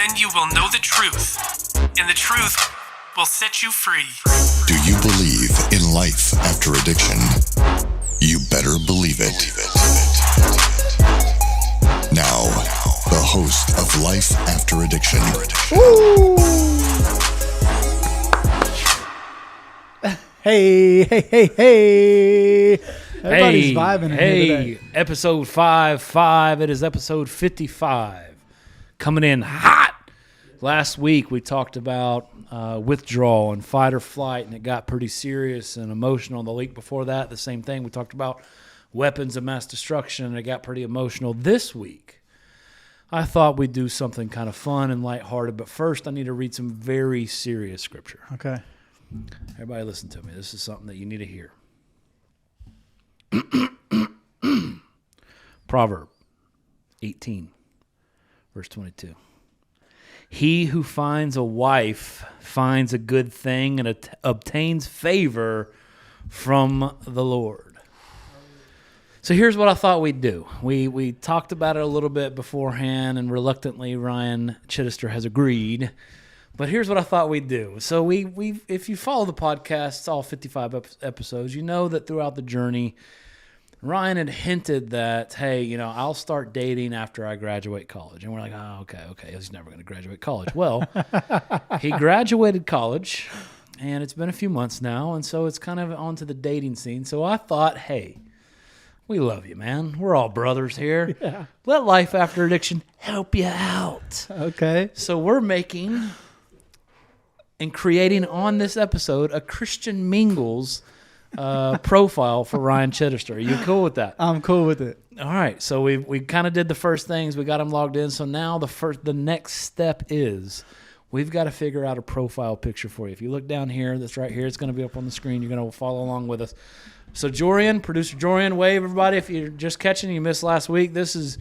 Then you will know the truth, and the truth will set you free. Do you believe in life after addiction? You better believe it. Now, the host of Life After Addiction. Hey. Everybody's vibing in here today. Episode 5. It is episode 55. Coming in hot. Last week we talked about withdrawal and fight or flight, and it got pretty serious and emotional. The week before that, the same thing. We talked about weapons of mass destruction, and it got pretty emotional. This week, I thought we'd do something kind of fun and lighthearted, but first I need to read some very serious scripture. Okay. Everybody listen to me. This is something that you need to hear. Proverb 18, verse 22. He who finds a wife finds a good thing and obtains favor from the Lord. So here's what I thought we'd do. We talked about it a little bit beforehand, and reluctantly Ryan Chiddy has agreed. But here's what I thought we'd do. So we if you follow the podcast, all 55 episodes, you know that throughout the journey, Ryan had hinted that, hey, I'll start dating after I graduate college. And we're like, oh, okay, he's never going to graduate college. Well, he graduated college, and it's been a few months now, and so it's kind of onto the dating scene. So I thought, hey, we love you, man. We're all brothers here. Yeah. Let Life After Addiction help you out. Okay. So we're making and creating on this episode a Christian Mingle's profile for Ryan Chiddy. Are you cool with that? I'm cool with it. All right. So we kind of did the first things. We got him logged in. So now the next step is we've got to figure out a profile picture for you. If you look down here, that's right here. It's going to be up on the screen. You're going to follow along with us. So producer Jorian, wave everybody. If you're just catching, you missed last week. This is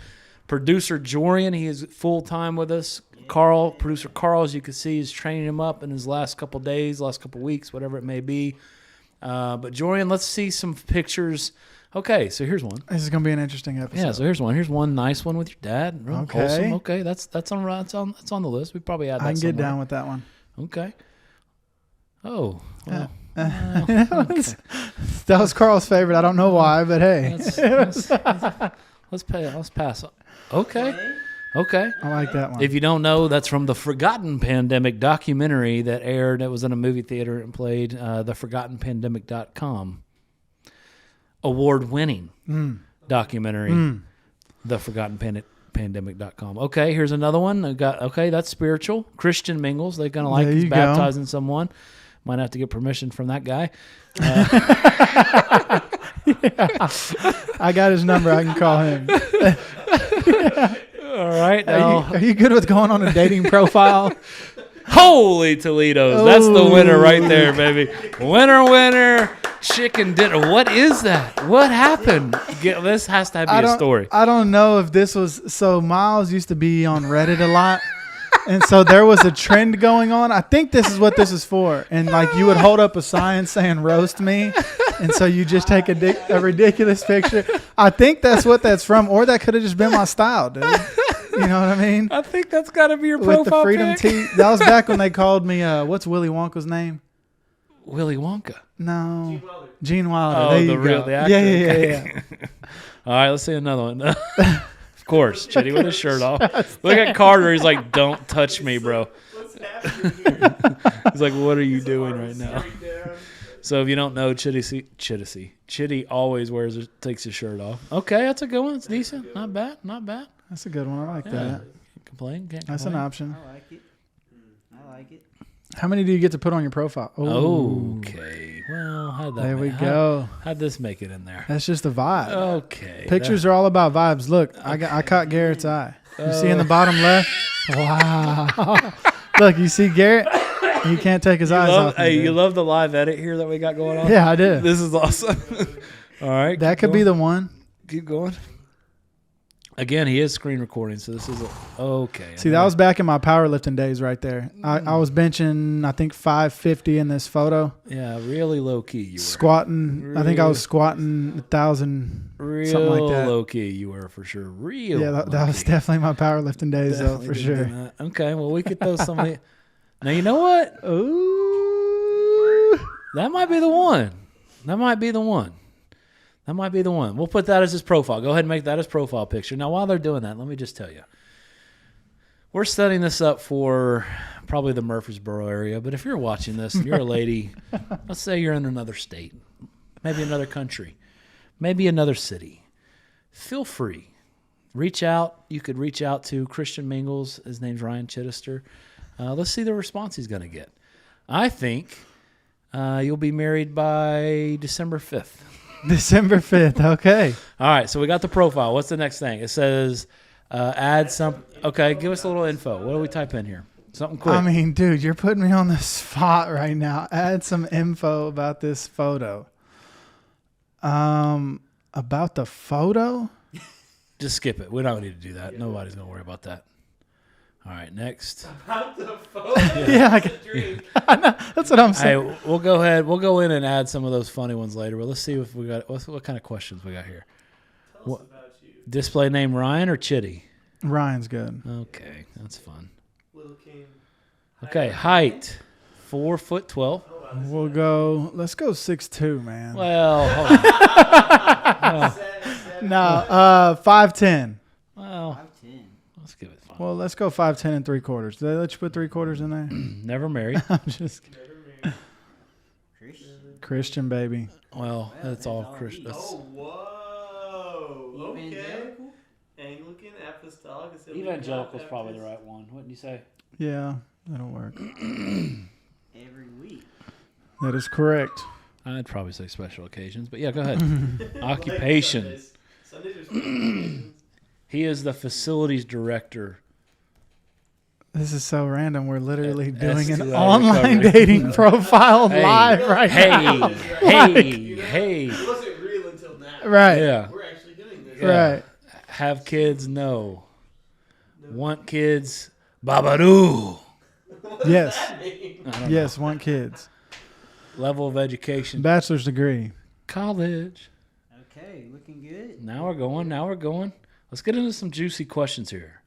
producer Jorian. He is full-time with us. Producer Carl, as you can see, is training him up in his last couple days, last couple weeks, whatever it may be. But Jorian, let's see some pictures. Okay, so here's one. This is going to be an interesting episode. Yeah, so here's one. Here's one nice one with your dad. Real Okay. wholesome. Okay, that's on the list. We probably add that I can get somewhere. down with that one. Okay. Oh. Well, That was Carl's favorite. I don't know why, but hey. let's pass. Okay. I like that one. If you don't know, that's from the Forgotten Pandemic documentary that aired. It was in a movie theater and played. theforgottenpandemic.com. Award-winning documentary. theforgottenpandemic.com. Okay, here's another one. That's spiritual. Christian Mingles. They're going to like. He's baptizing someone. Might have to get permission from that guy. I got his number. I can call him. All right. Are you good with going on a dating profile? Holy Toledo's. That's the winner right there, baby. Winner, chicken dinner. What is that? What happened? This has to be a story. I don't know if this was... So Miles used to be on Reddit a lot. And so there was a trend going on. I think this is what this is for. And like you would hold up a sign saying roast me. And so you just take a ridiculous picture. I think that's what that's from. Or that could have just been my style, dude. You know what I mean? I think that's got to be your with profile the Freedom pic. Tee. That was back when they called me, what's Willy Wonka's name? Willy Wonka. No. Gene Wilder. Oh, there you the go. actor. Yeah. All right, let's see another one. Of course, Chiddy with his shirt off. Look at Carter. He's like, don't touch me, bro. He's like, what are you doing right now? So if you don't know, Chiddy always takes his shirt off. Okay, that's a good one. It's decent. Not bad. That's a good one. I like that. Can't complain. That's an option. I like it. How many do you get to put on your profile? Ooh. Okay. Well, how'd this make it in there? That's just a vibe. Okay. Pictures are all about vibes. Look, I caught Garrett's eye. You see in the bottom left? Wow. Look, you see Garrett? He can't take his eyes off me. Hey, you love the live edit here that we got going on? Yeah, I do. This is awesome. All right. That could be the one. Keep going. Again, he is screen recording, so this is okay. See, that was back in my powerlifting days right there. I was benching, I think, 550 in this photo. Yeah, really low key you were. Squatting, I think I was squatting 1,000, Real something like that. low key you were for sure. Real. Yeah, that was definitely my powerlifting days, though, for sure. Okay, well, we could throw somebody. Now, you know what? Ooh. That might be the one. That might be the one. That might be the one. We'll put that as his profile. Go ahead and make that his profile picture. Now, while they're doing that, let me just tell you. We're setting this up for probably the Murfreesboro area, but if you're watching this and you're a lady, let's say you're in another state, maybe another country, maybe another city, feel free. Reach out. You could reach out to Christian Mingles. His name's Ryan Chiddister. Let's see the response he's going to get. I think you'll be married by December 5th. December 5th, okay. All right, so we got the profile. What's the next thing? It says add some. Okay, give us a little info. What do we type in here? Something quick. I mean, dude, you're putting me on the spot right now. Add some info about this photo. About the photo? Just skip it. We don't need to do that. Nobody's going to worry about that. All right, next. Yeah, that's what I'm saying. Hey, we'll go ahead. We'll go in and add some of those funny ones later. But let's see if we got what kind of questions we got here. Tell us about you. Display name Ryan or Chiddy? Ryan's good. Okay, that's fun. Little King. Okay, height 4'12". Let's go 6'2", man. Well, hold on. No, 5'10". Well, 5'10". let's give it 5. Well, let's go 5'10" and 3/4. Did they let you put 3/4 in there? Never married. I'm just kidding. Christian. Christian, baby. Well, that's all Christian. Oh, whoa. Okay. Evangelical? Anglican, Apostolic. Evangelical's probably the right one. Wouldn't you say? Yeah, that'll work. Every week. That is correct. I'd probably say special occasions, but yeah, go ahead. Occupation. Sundays are special occasions. He is the facilities director. This is so random. We're literally doing an S2L online recovery. dating profile live right now. Hey. It wasn't real until now. Right. Yeah. We're actually doing this. Yeah. Right. Have kids? No. Want kids? Babaru. Yes. I don't Yes, want kids. know. Level of education. Bachelor's degree. College. Okay, looking good. Now we're going. Let's get into some juicy questions here.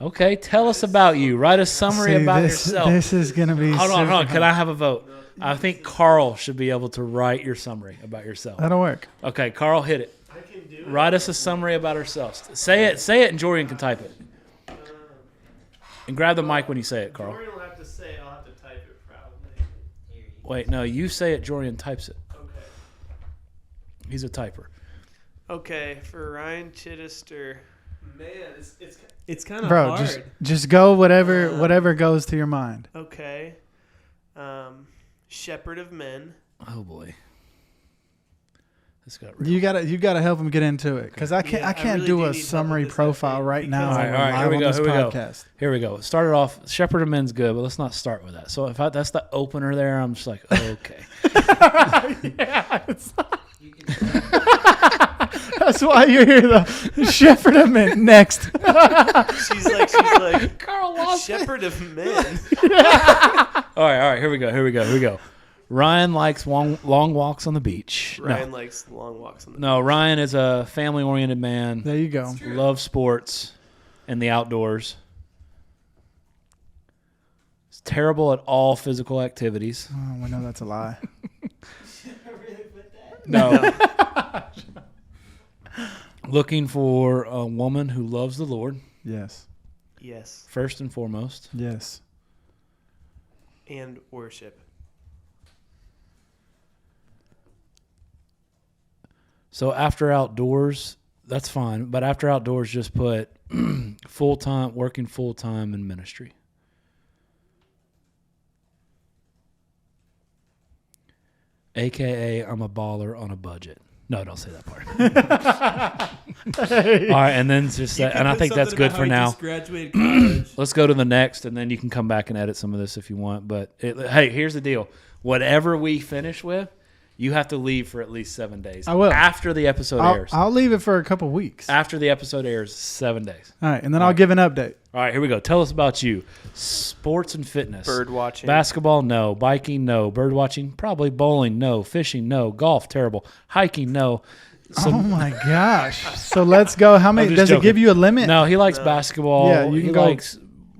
Okay, tell us about you. Write a summary See, about this, yourself. This is going to be Hold on. super Can I have a vote? I think Carl should be able to write your summary about yourself. That'll work. Okay, Carl, hit it. I can do it. Write us a summary about ourselves. Say it, and Jorian can type it. And grab the mic when you say it, Carl. Jordan will have to say it. I'll have to type it probably. Here you go. Wait, no, you say it, Jorian types it. Okay. He's a typer. Okay, for Ryan Chiddister. Man, it's kind of Bro, hard. just go whatever goes to your mind. Okay. Shepherd of men. Oh boy, this got real. You gotta help him get into it because I Yeah, I can't really do do a need help summary with this, profile I think, right now. because- when All we're right, here live we on go, this here we go. podcast. Here we go. Started off. Shepherd of Men's good, but let's not start with that. So if that's the opener there, I'm just like, okay. You can That's why you're here, though. Shepherd of men. Next. She's like Carl lost it. shepherd of men. All right. Here we go. Ryan likes long walks on the beach. Ryan likes long walks on the No, Ryan is a family-oriented man. There you go. Loves sports and the outdoors. He's terrible at all physical activities. Oh, we know that's a lie. No. Looking for a woman who loves the Lord, Yes. Yes, first and foremost. Yes. and worship. So after outdoors, that's fine. But after outdoors, just put working full time in ministry. AKA, I'm a baller on a budget. No, don't say that part. All right, and then just that, and I think that's good for now. Graduated college. Let's go to the next, and then you can come back and edit some of this if you want. But hey, here's the deal: whatever we finish with, You have to leave for at least 7 days. I will. After the episode airs. I'll leave it for a couple weeks. After the episode airs, 7 days. All right, and then I'll give an update. All right, here we go. Tell us about you. Sports and fitness. Bird watching. Basketball, no. Biking, no. Bird watching, probably. Bowling, no. Fishing, no. Golf, terrible. Hiking, no. Oh my gosh! So let's go. How many? just Does it joking. give you a limit? No, he likes basketball. Yeah, you can go-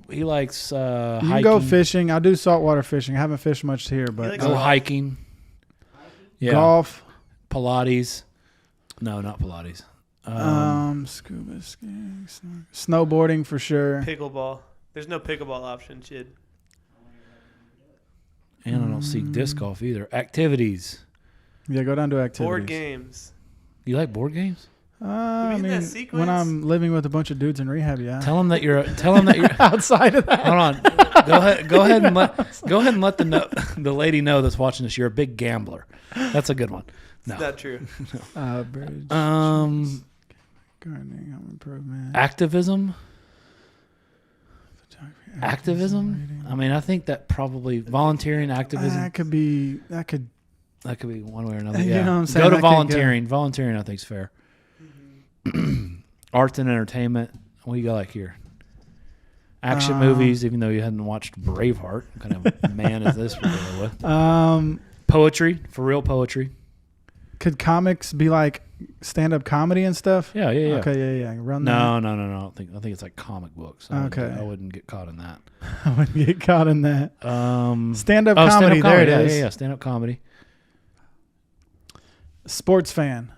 He likes You hiking. can go fishing. I do saltwater fishing. I haven't fished much here, but likes Go golf. hiking. Yeah. golf. Pilates. No, not Pilates. Scuba skiing, snowboarding for sure. Pickleball. There's no pickleball option, Chid. And I don't see disc golf either. Activities. Yeah, go down to activities. Board games. You like board games? I in that mean, sequence? when I'm living with a bunch of dudes in rehab, yeah. Tell them that you're. Outside of that, Hold on. Go ahead and let the lady know that's watching this. You're a big gambler. That's a good one. No. It's not true. bridge, gardening, home improvement, Activism. photography, Activism. reading. I mean, I think that probably volunteering, activism. That could be. That could. That could be one way or another. You Yeah. know what I'm saying? Go to That could go. volunteering. Volunteering, I think, is fair. Arts and entertainment. What do you got like here? Action movies, even though you hadn't watched Braveheart. What kind of man is this we're dealing with? Poetry, for real poetry. Could comics be like stand-up comedy and stuff? Yeah. Okay, yeah. Run that. No. I think it's like comic books. Okay. I wouldn't get caught in that. I wouldn't get caught in that. Stand-up Oh, comedy. stand-up There it comedy. is. Yeah, stand-up comedy. Sports fan.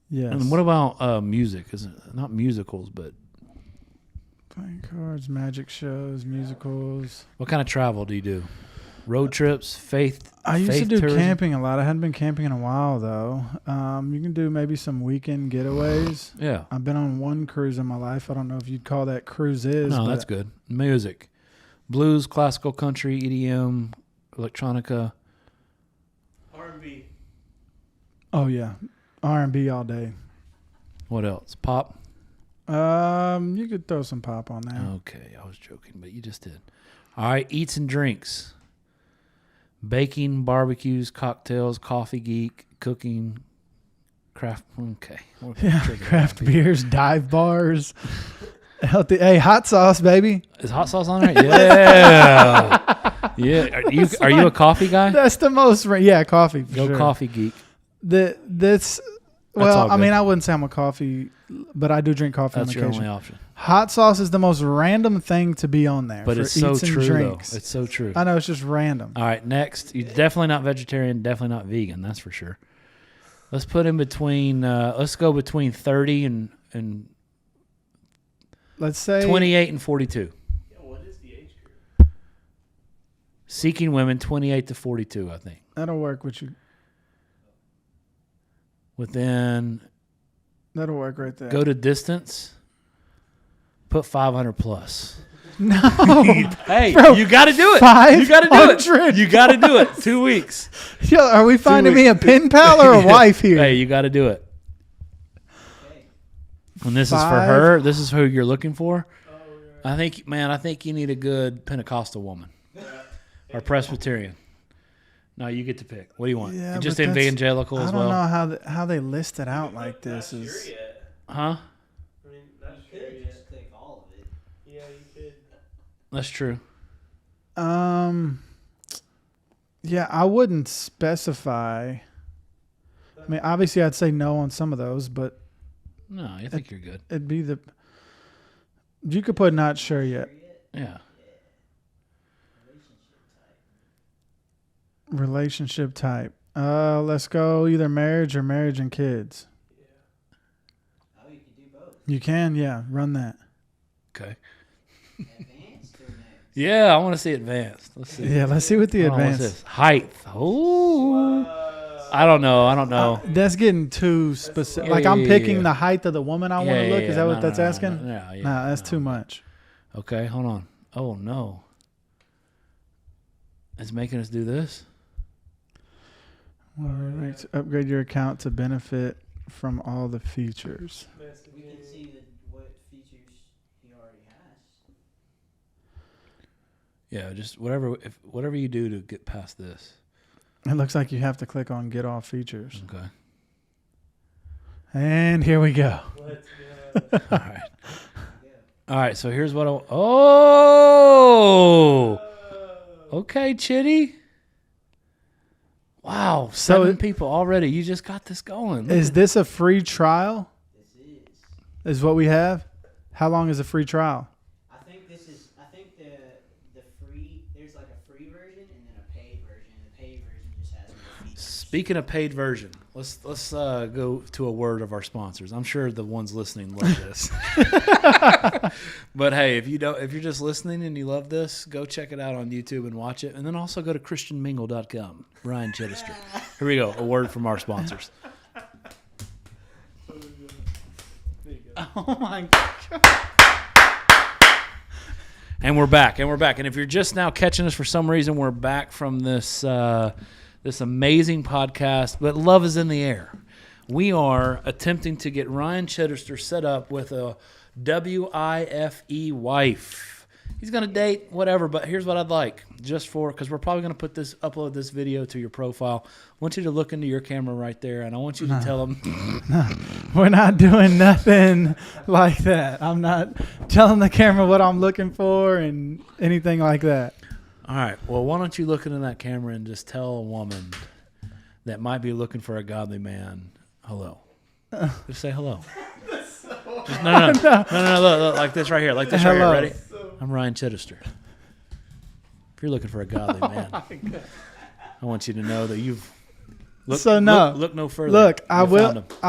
Yes. And what about music? Is it not musicals, but Playing cards, magic shows, musicals. what kind of travel do you do? Road trips, I used to faith do tourism? camping a lot. I hadn't been camping in a while though. You can do maybe some weekend getaways. Yeah. I've been on one cruise in my life. I don't know if you'd call that cruises. No, but that's good. Music. Blues, classical, country, EDM, electronica. R&B. Oh yeah, R&B all day. What else? Pop? You could throw some pop on there. Okay, I was joking, but you just did. All right, eats and drinks. Baking, barbecues, cocktails, coffee geek, cooking, craft. Okay. Yeah, craft beers, dive bars, healthy. Hey, hot sauce, baby. Is hot sauce on there? Yeah. Yeah. Are you a coffee guy? That's the most. Yeah, coffee. For Go sure. coffee geek. That's all well. I good. mean, I wouldn't say I'm a coffee, but I do drink coffee That's on your occasion. only option. Hot sauce is the most random thing to be on there. But for it's so eats and true, drinks. though. It's so true. I know it's just random. All right, next. You're definitely not vegetarian, definitely not vegan, that's for sure. Let's put in between, let's go between 30 and Let's say 28 and 42. Yeah, what is the age group? Seeking women, 28 to 42, I think. that'll work with you. Within, That'll work right there. go to distance, put 500 plus. No, Hey, Bro, you got to do it. 500. You got to do it. You got to do it. 2 weeks. Yo, are we finding weeks. me a pen pal or a wife here? Hey, you got to do it. And this is for Five. her. This is who you're looking for. I think you need a good Pentecostal woman or Presbyterian. No, you get to pick. What do you want? Yeah, Just but that's- evangelical as I don't well? know how they list it out like this. Is Huh? I mean, not You sure could yet. just click all of it. Yeah, you could. That's true. Yeah, I wouldn't specify. I mean, obviously, I'd say no on some of those, but No, I think you're good. it'd be the. You could put not sure yet. Yeah. Relationship type. Let's go either marriage or marriage and kids. Oh, you could do both. You can, yeah, run that. Okay. Advanced or next? Yeah, I want to see advanced. Let's see. Yeah, let's see what the Hold on, what's advanced. this? Height. Oh. I don't know. That's getting too specific. Yeah, Like yeah, I'm yeah, picking yeah. the height of the woman I want to look. Is that what that's asking? No, yeah, Nah, that's no. too much. Okay, hold on. Oh, no. It's making us do this? Upgrade your account to benefit from all the features. We can see what features he already has. Yeah, just whatever you do to get past this. It looks like you have to click on get all features. Okay. And here we go. Let's All right. All right. So here's what Oh. Okay, Chiddy. Wow. So 7 people already. You just got this going. Is this a free trial? This is. Is what we have? How long is a free trial? I think this is. I think the free. There's like a free version and then a paid version. The paid version just has more features. Speaking of paid version, let's go to a word of our sponsors. I'm sure the ones listening love this. But hey, if you're just listening and you love this, go check it out on YouTube and watch it, and then also go to christianmingle.com. Ryan Chiddister. Here we go. A word from our sponsors. Oh my God. And we're back. And if you're just now catching us for some reason, we're back from this this amazing podcast. But love is in the air. We are attempting to get Ryan Chiddister set up with a WIFE wife. He's going to date, whatever, but here's what I'd like, just because we're probably going to upload this video to your profile. I want you to look into your camera right there, and I want you to tell them. We're not doing nothing like that. I'm not telling the camera what I'm looking for and anything like that. All right, well, why don't you look into that camera and just tell a woman that might be looking for a godly man, hello. Just say hello. Just, no, look, like this right here, right here. Ready? I'm Ryan Chiddister. If you're looking for a godly man, I want you to know that you've look no further. Look, I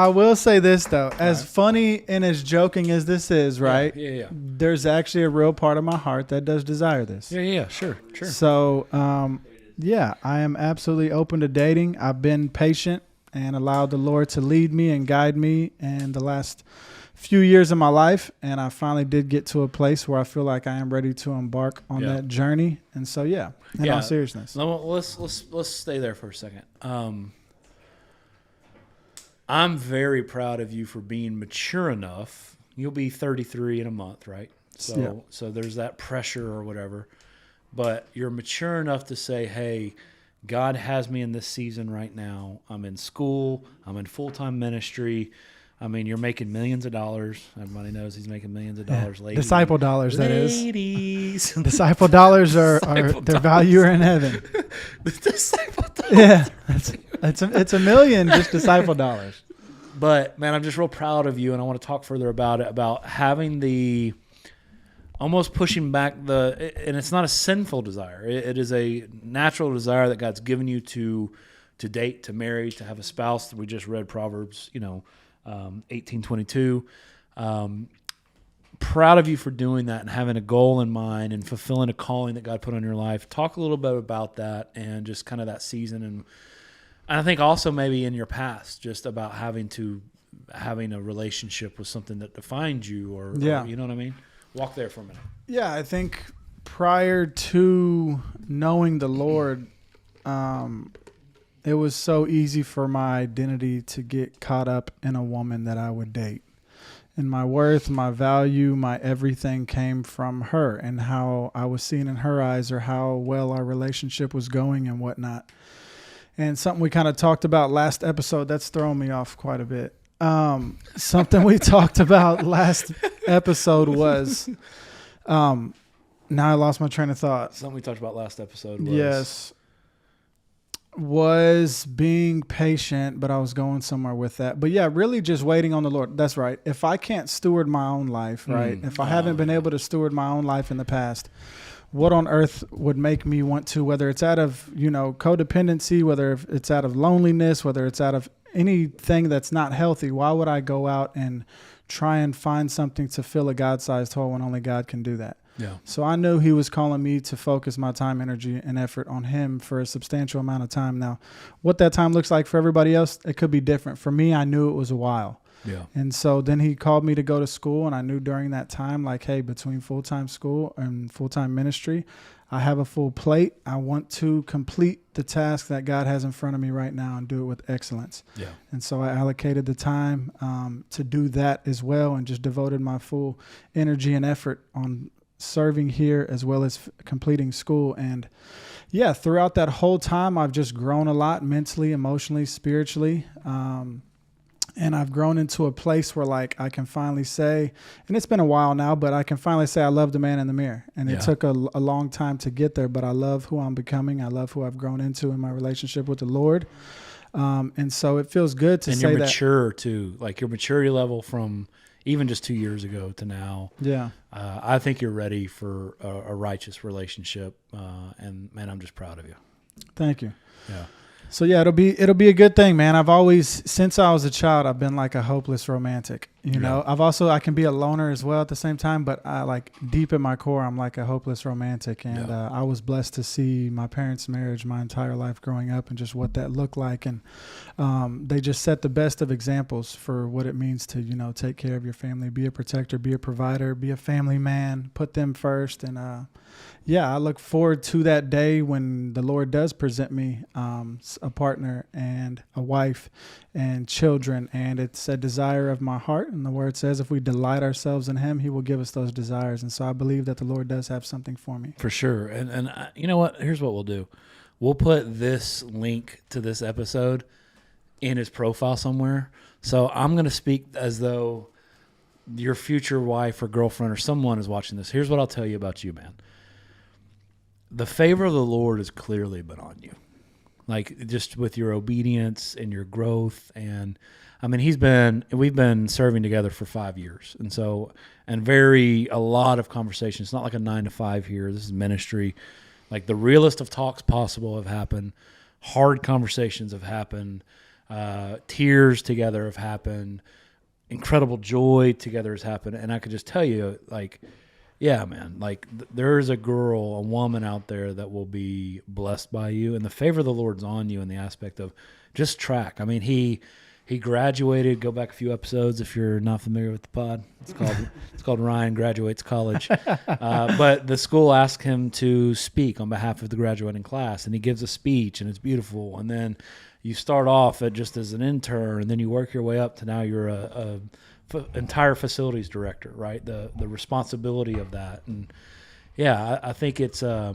will say this though, as funny and as joking as this is, right? Yeah. There's actually a real part of my heart that does desire this. Yeah, sure. So, I am absolutely open to dating. I've been patient and allowed the Lord to lead me and guide me in the last few years of my life, and I finally did get to a place where I feel like I am ready to embark on that journey. And so, in all seriousness, let's stay there for a second. I'm very proud of you for being mature enough. You'll be 33 in a month, right? So there's that pressure or whatever, but you're mature enough to say, hey, God has me in this season right now. I'm in school. I'm in full-time ministry. I mean, you're making millions of dollars. Everybody knows he's making millions of dollars. Ladies. Disciple dollars, that is. Ladies. Disciple dollars are their value are in heaven. Disciple dollars. Yeah, it's a million just disciple dollars. But, man, I'm just real proud of you, and I want to talk further about it, about having the almost pushing back and it's not a sinful desire. It is a natural desire that God's given you to date, to marry, to have a spouse. We just read Proverbs, 18:22. Proud of you for doing that and having a goal in mind and fulfilling a calling that God put on your life. Talk a little bit about that and just kind of that season, and I think also maybe in your past, just about having a relationship with something that defined you, or you know what I mean? Walk there for a minute. Yeah, I think prior to knowing the Lord, it was so easy for my identity to get caught up in a woman that I would date. And my worth, my value, my everything came from her and how I was seen in her eyes, or how well our relationship was going and whatnot. And something we kind of talked about last episode, that's thrown me off quite a bit. Something we talked about last episode was, now I lost my train of thought. Something we talked about last episode was being patient, but I was going somewhere with that. But really just waiting on the Lord. That's right. If I can't steward my own life, right? If I haven't been able to steward my own life in the past, what on earth would make me want to, whether it's out of, codependency, whether it's out of loneliness, whether it's out of anything that's not healthy, why would I go out and try and find something to fill a God-sized hole when only God can do that? Yeah. So I knew he was calling me to focus my time, energy, and effort on him for a substantial amount of time. Now, what that time looks like for everybody else, it could be different. For me, I knew it was a while. Yeah. And so then he called me to go to school, and I knew during that time, like, hey, between full-time school and full-time ministry, I have a full plate. I want to complete the task that God has in front of me right now and do it with excellence. Yeah. And so I allocated the time to do that as well, and just devoted my full energy and effort on serving here as well as completing school. And yeah, throughout that whole time, I've just grown a lot mentally, emotionally, spiritually. And I've grown into a place where like I can finally say, and it's been a while now, but I can finally say I love the man in the mirror. And it took a long time to get there, but I love who I'm becoming. I love who I've grown into in my relationship with the Lord. And so it feels good to say that. And you're mature too, like your maturity level from even just 2 years ago to now. Yeah. I think you're ready for a righteous relationship. And man, I'm just proud of you. Thank you. Yeah. So yeah, it'll be a good thing, man. I've always, since I was a child, I've been like a hopeless romantic. You know, I can be a loner as well at the same time, but I like deep in my core, I'm like a hopeless romantic. And I was blessed to see my parents' marriage my entire life growing up and just what that looked like. And they just set the best of examples for what it means to, you know, take care of your family, be a protector, be a provider, be a family man, put them first. And yeah, I look forward to that day when the Lord does present me a partner and a wife and children. And it's a desire of my heart. And the word says if we delight ourselves in him, he will give us those desires. And so I believe that the Lord does have something for me. For sure. And you know what? Here's what we'll do. We'll put this link to this episode in his profile somewhere. So I'm going to speak as though your future wife or girlfriend or someone is watching this. Here's what I'll tell you about you, man. The favor of the Lord has clearly been on you. Like just with your obedience and your growth. And I mean, we've been serving together for 5 years. And so, a lot of conversations. It's not like a 9 to 5 here. This is ministry. Like the realest of talks possible have happened. Hard conversations have happened. Tears together have happened. Incredible joy together has happened. And I could just tell you, like, yeah, man, like there's a woman out there that will be blessed by you. And the favor of the Lord's on you in the aspect of just track. I mean, he graduated, go back a few episodes if you're not familiar with the pod. It's called Ryan Graduates College. But the school asked him to speak on behalf of the graduating class, and he gives a speech, and it's beautiful. And then you start off just as an intern, and then you work your way up to now you're a entire facilities director, right? The responsibility of that. And yeah, I think it's a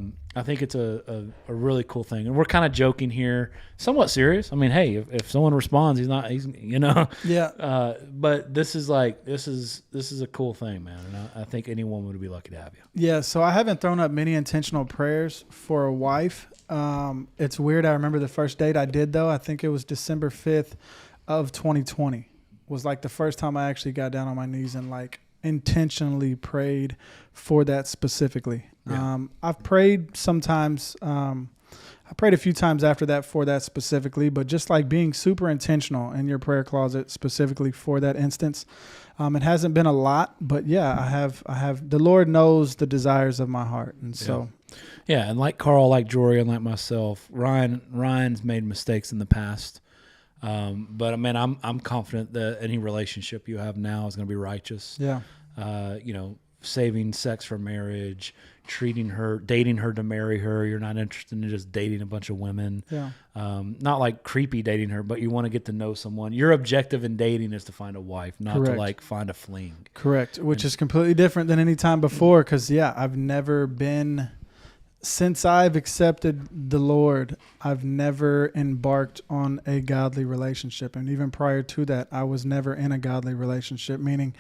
really cool thing. And we're kind of joking here, somewhat serious. I mean, hey, if someone responds, he's you know. Yeah. But this is a cool thing, man. And I think anyone would be lucky to have you. Yeah. So I haven't thrown up many intentional prayers for a wife. It's weird. I remember the first date I did though. I think it was December 5th of 2020 was like the first time I actually got down on my knees and like intentionally prayed for that specifically. Yeah. I've prayed sometimes. I prayed a few times after that for that specifically, but just like being super intentional in your prayer closet specifically for that instance. It hasn't been a lot, but yeah, I have, the Lord knows the desires of my heart. And so, yeah. And like Carl, like Jory, and like myself, Ryan's made mistakes in the past. But I mean, I'm confident that any relationship you have now is going to be righteous. Yeah. You know, saving sex for marriage, dating her to marry her. You're not interested in just dating a bunch of women. Yeah. Not like creepy dating her, but you want to get to know someone. Your objective in dating is to find a wife, not Correct. to like find a fling. Correct. Which is completely different than any time before. 'Cause yeah, since I've accepted the Lord, I've never embarked on a godly relationship. And even prior to that, I was never in a godly relationship, meaning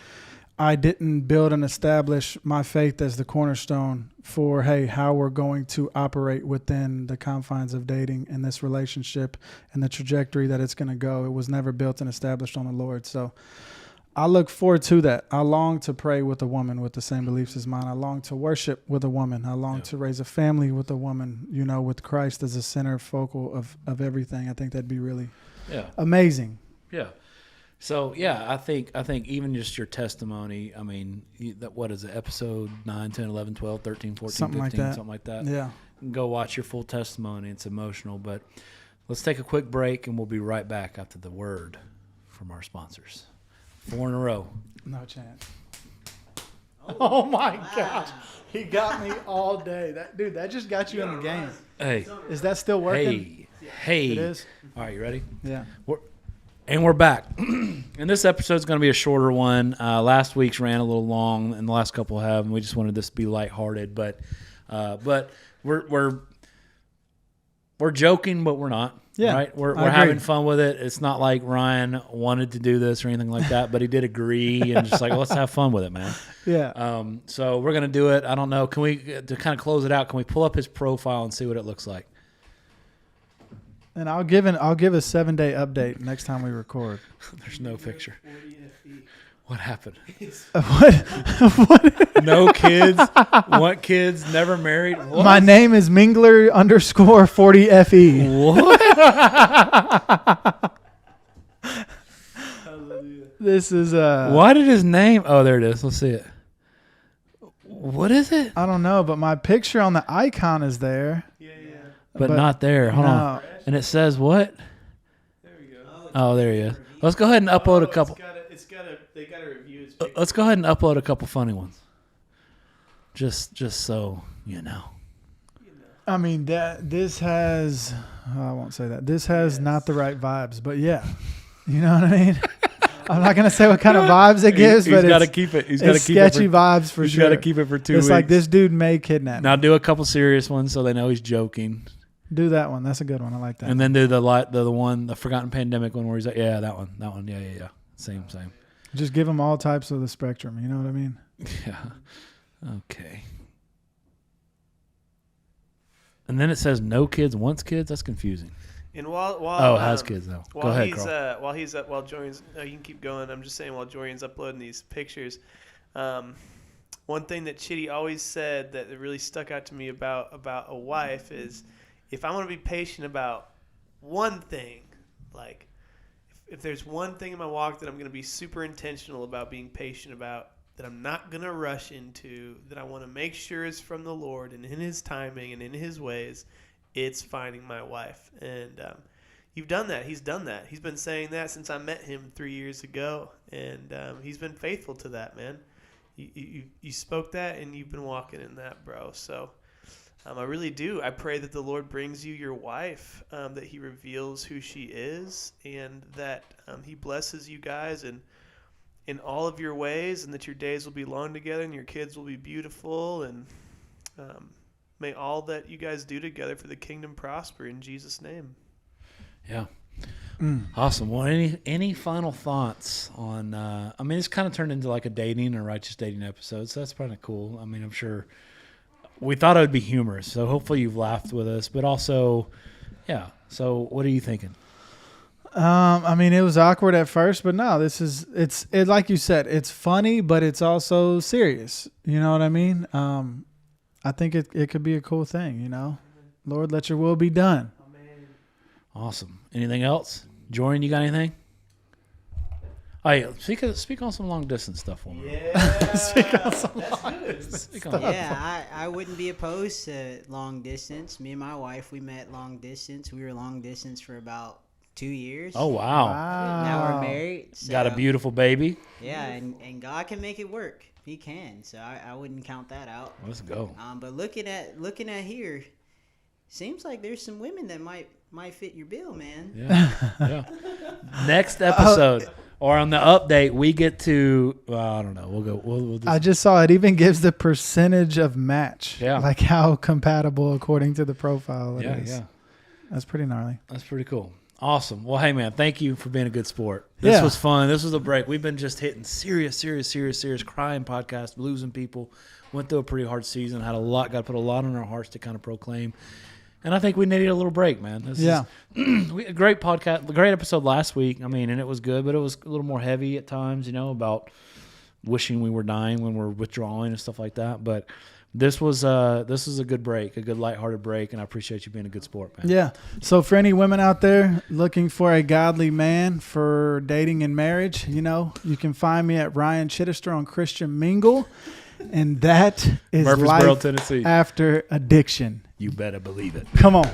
I didn't build and establish my faith as the cornerstone for, hey, how we're going to operate within the confines of dating and this relationship and the trajectory that it's going to go. It was never built and established on the Lord. So I look forward to that. I long to pray with a woman with the same beliefs as mine. I long to worship with a woman. I long to raise a family with a woman, you know, with Christ as a center focal of everything. I think that'd be really amazing. Yeah. So, yeah, I think even just your testimony, I mean, what is it, episode 9, 10, 11, 12, 13, 14, something 15, like something like that. Yeah. Go watch your full testimony. It's emotional. But let's take a quick break, and we'll be right back after the word from our sponsors. 4 in a row. No chance. Oh my gosh. He got me all day. That just got you in the game. Hey. Is that still working? Hey. It is? All right, you ready? Yeah. We're back. And this episode's going to be a shorter one. Last week's ran a little long, and the last couple have, and we just wanted this to be lighthearted. But we're we're joking, but we're not. Yeah, right. We're I agree. having fun with it. It's not like Ryan wanted to do this or anything like that, but he did agree and just like, let's have fun with it, man. Yeah. So we're gonna do it. I don't know. Can we, to kind of close it out? Can we pull up his profile and see what it looks like? And I'll give a 7-day update next time we record. There's no picture. What happened? What? No kids. Want kids? Never married. What? My name is Mingler_40FE. What? This is Why did his name? Oh, there it is. Let's see it. What is it? I don't know, but my picture on the icon is there. But not there. Hold no. on. And it says what? There we go. Oh, there he is. Let's go ahead and upload a couple. They gotta review his Let's go ahead and upload a couple funny ones. Just so you know. I mean this has I won't say that. This has not the right vibes, but yeah. You know what I mean? I'm not gonna say what kind of vibes it gives, but he's got to it's, keep it. He's got to it's keep sketchy it. vibes for He's sure. got to keep it for 2 weeks. It's like this dude may kidnap me. Now do a couple serious ones so they know he's joking, Do that one. That's a good one. I like that. and then do the Forgotten Pandemic one where he's like, yeah, that one, yeah, same. Just give them all types of the spectrum. You know what I mean? Yeah. Okay. And then it says no kids wants kids. That's confusing. And while has kids though. Go While ahead, he's Carl. while Jordan's you can keep going. I'm just saying while Jordan's uploading these pictures, one thing that Chiddy always said that really stuck out to me about a wife is, if I want to be patient about one thing, like if there's one thing in my walk that I'm going to be super intentional about being patient about, that I'm not going to rush into, that I want to make sure is from the Lord and in His timing and in His ways, it's finding my wife. And you've done that. He's done that. He's been saying that since I met him 3 years ago, and he's been faithful to that, man. You spoke that, and you've been walking in that, bro. So I really do. I pray that the Lord brings you your wife, that He reveals who she is, and that He blesses you guys in all of your ways, and that your days will be long together, and your kids will be beautiful, and may all that you guys do together for the kingdom prosper in Jesus' name. Yeah. Awesome. Well, any final thoughts on? I mean, it's kind of turned into like a dating or righteous dating episode, so that's kind of cool. I mean, I'm sure we thought it would be humorous, so hopefully you've laughed with us. But also, yeah. So, what are you thinking? I mean, it was awkward at first, but no, it's like you said, it's funny, but it's also serious. You know what I mean? I think it could be a cool thing, you know? Lord, let your will be done. Awesome. Anything else? Jordan, you got anything? Oh, yeah. Speak on some long distance stuff for me. Yeah, Speak on some Speak on Yeah, I wouldn't be opposed to long distance. Me and my wife, we met long distance. We were long distance for about 2 years. Oh, wow. Now we're married. So, Got a beautiful baby. Yeah, and God can make it work. He can. So I wouldn't count that out. Let's go. But looking at here, seems like there's some women that might fit your bill, man. Yeah. Next episode or on the update, we get to, I don't know. We'll just, I just saw it even gives the percentage of match. Yeah. Like how compatible according to the profile it is. Yeah. That's pretty gnarly. That's pretty cool. Awesome. Well, hey, man, thank you for being a good sport. This was fun. This was a break. We've been just hitting serious crying podcast, losing people. Went through a pretty hard season. Got to put a lot on our hearts to kind of proclaim. And I think we needed a little break, man. This is a great podcast, a great episode last week. I mean, and it was good, but it was a little more heavy at times, you know, about wishing we were dying when we're withdrawing and stuff like that. But this was a good break, a good lighthearted break, and I appreciate you being a good sport, man. Yeah. So for any women out there looking for a godly man for dating and marriage, you know, you can find me at Ryan Chiddister on Christian Mingle. And that is Murfreesboro, life Tennessee. after addiction. You better believe it. Come on.